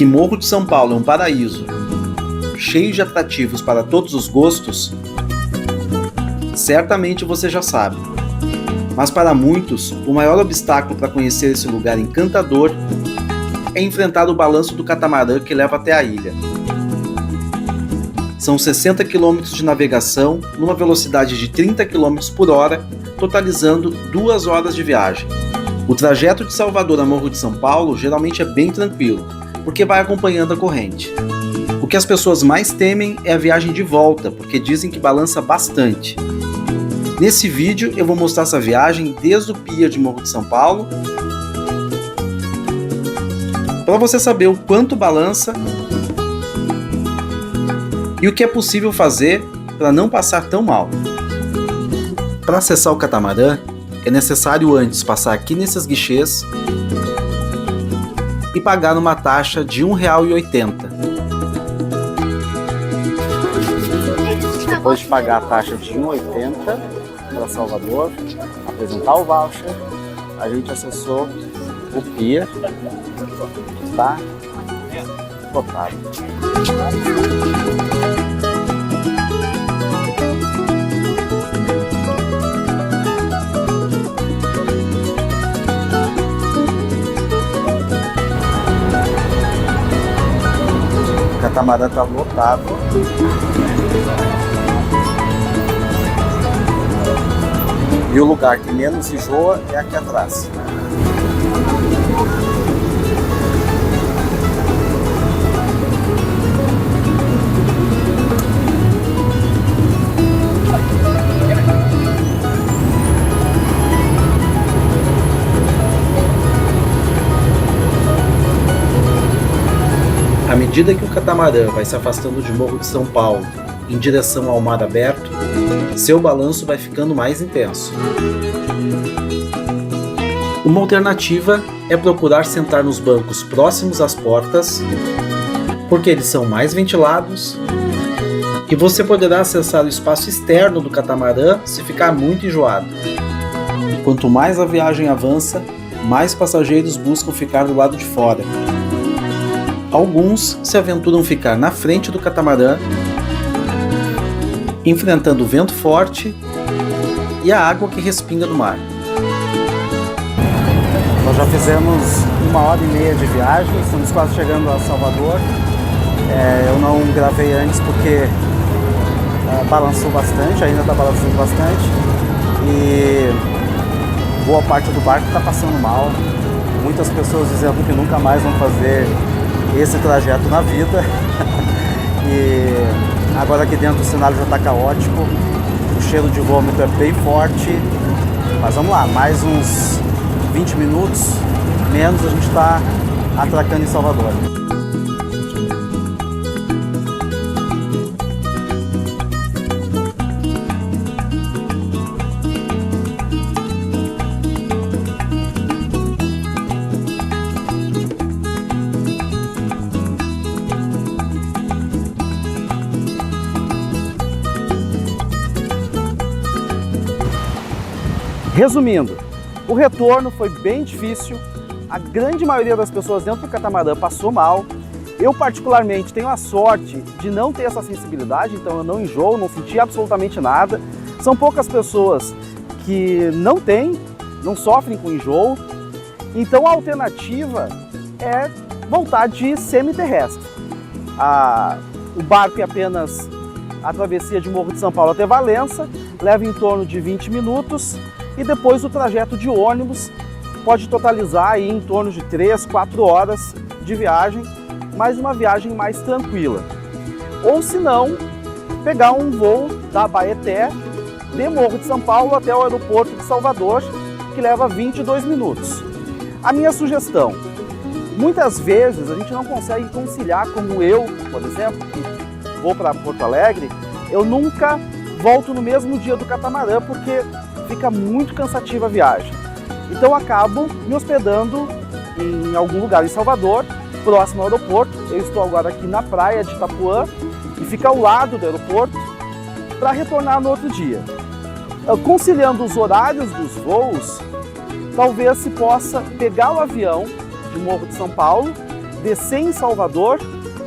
que Morro de São Paulo é um paraíso, cheio de atrativos para todos os gostos, certamente você já sabe. Mas para muitos, o maior obstáculo para conhecer esse lugar encantador é enfrentar o balanço do catamarã que leva até a ilha. São 60 km de navegação numa velocidade de 30 km por hora, totalizando 2 horas de viagem. O trajeto de Salvador a Morro de São Paulo geralmente é bem tranquilo, porque vai acompanhando a corrente. O que as pessoas mais temem é a viagem de volta, porque dizem que balança bastante. Nesse vídeo eu vou mostrar essa viagem desde o pier de Morro de São Paulo, para você saber o quanto balança e o que é possível fazer para não passar tão mal. Para acessar o catamarã, é necessário antes passar aqui nesses guichês e pagar uma taxa de R$ 1,80. Depois de pagar a taxa de R$ 1,80 para Salvador, apresentar o voucher, a gente acessou o pier, que está lotado. O catamarã está lotado. E o lugar que menos enjoa é aqui atrás. À medida que o catamarã vai se afastando de Morro de São Paulo em direção ao mar aberto, seu balanço vai ficando mais intenso. Uma alternativa é procurar sentar nos bancos próximos às portas, porque eles são mais ventilados e você poderá acessar o espaço externo do catamarã se ficar muito enjoado. Quanto mais a viagem avança, mais passageiros buscam ficar do lado de fora. Alguns se aventuram a ficar na frente do catamarã, enfrentando o vento forte e a água que respinga do mar. Nós já fizemos 1h30 de viagem, estamos quase chegando a Salvador. Eu não gravei antes porque balançou bastante, ainda está balançando bastante e boa parte do barco está passando mal. Muitas pessoas dizendo que nunca mais vão fazer esse trajeto na vida. E agora aqui dentro o cenário já está caótico, o cheiro de vômito é bem forte, mas vamos lá, mais uns 20 minutos, menos a gente está atracando em Salvador. Resumindo, o retorno foi bem difícil, a grande maioria das pessoas dentro do catamarã passou mal. Eu particularmente tenho a sorte de não ter essa sensibilidade, então eu não enjoo, não senti absolutamente nada. São poucas pessoas que não sofrem com enjoo, então a alternativa é voltar de semi-terrestre. O barco é apenas a travessia de Morro de São Paulo até Valença, leva em torno de 20 minutos, e depois o trajeto de ônibus pode totalizar aí em torno de 3, 4 horas de viagem, mas uma viagem mais tranquila. Ou se não, pegar um voo da Abaeté de Morro de São Paulo até o aeroporto de Salvador, que leva 22 minutos. A minha sugestão, muitas vezes a gente não consegue conciliar, como eu, por exemplo, que vou para Porto Alegre, eu nunca volto no mesmo dia do catamarã, porque fica muito cansativa a viagem. Então acabo me hospedando em algum lugar em Salvador, próximo ao aeroporto. Eu estou agora aqui na praia de Itapuã e fica ao lado do aeroporto para retornar no outro dia. Conciliando os horários dos voos, talvez se possa pegar o avião de Morro de São Paulo descer em Salvador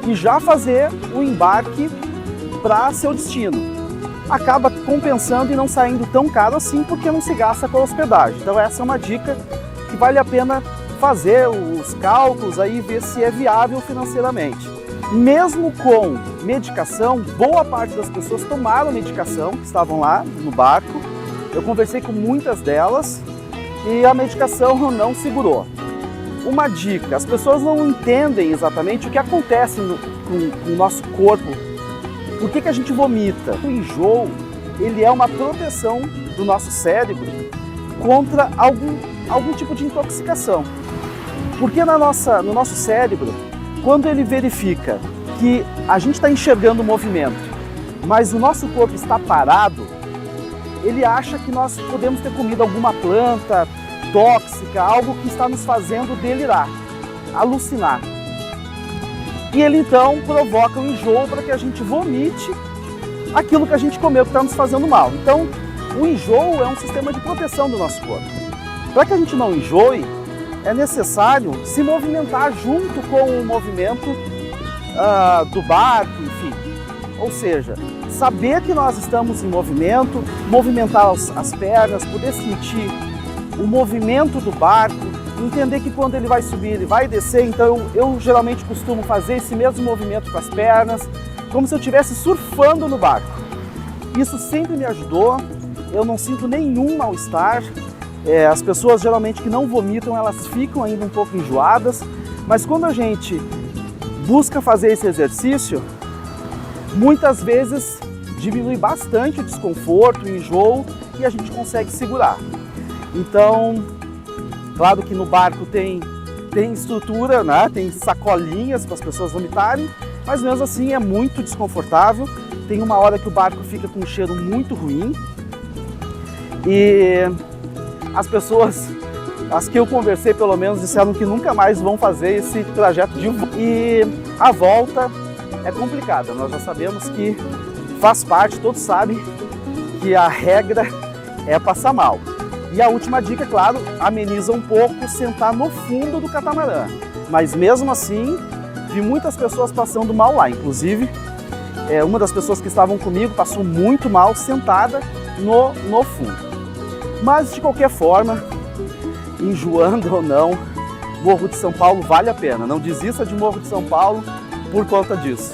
e já fazer o embarque para seu destino. Acaba compensando e não saindo tão caro assim, porque não se gasta com a hospedagem. Então essa é uma dica que vale a pena fazer os cálculos aí e ver se é viável financeiramente. Mesmo com medicação, boa parte das pessoas tomaram medicação que estavam lá no barco. Eu conversei com muitas delas e a medicação não segurou. Uma dica, as pessoas não entendem exatamente o que acontece com o nosso corpo. Por que a gente vomita? O enjoo, ele é uma proteção do nosso cérebro contra algum tipo de intoxicação. Porque no nosso cérebro, quando ele verifica que a gente está enxergando o movimento, mas o nosso corpo está parado, ele acha que nós podemos ter comido alguma planta tóxica, algo que está nos fazendo delirar, alucinar. E ele então provoca um enjoo para que a gente vomite aquilo que a gente comeu que está nos fazendo mal. Então, o enjoo é um sistema de proteção do nosso corpo. Para que a gente não enjoe, é necessário se movimentar junto com o movimento do barco, enfim. Ou seja, saber que nós estamos em movimento, movimentar as pernas, poder sentir o movimento do barco, entender que quando ele vai subir, ele vai descer. Então eu geralmente costumo fazer esse mesmo movimento com as pernas, como se eu estivesse surfando no barco. Isso sempre me ajudou, eu não sinto nenhum mal-estar. As pessoas geralmente que não vomitam, elas ficam ainda um pouco enjoadas, mas quando a gente busca fazer esse exercício, muitas vezes diminui bastante o desconforto, o enjoo, e a gente consegue segurar. Então, claro que no barco tem estrutura, né? Tem sacolinhas para as pessoas vomitarem, mas mesmo assim é muito desconfortável. Tem uma hora que o barco fica com um cheiro muito ruim e as pessoas, as que eu conversei pelo menos, disseram que nunca mais vão fazer esse trajeto de volta. E a volta é complicada, nós já sabemos que faz parte, todos sabem que a regra é passar mal. E a última dica, claro, ameniza um pouco sentar no fundo do catamarã. Mas mesmo assim, vi muitas pessoas passando mal lá. Inclusive, uma das pessoas que estavam comigo passou muito mal sentada no fundo. Mas de qualquer forma, enjoando ou não, Morro de São Paulo vale a pena. Não desista de Morro de São Paulo por conta disso.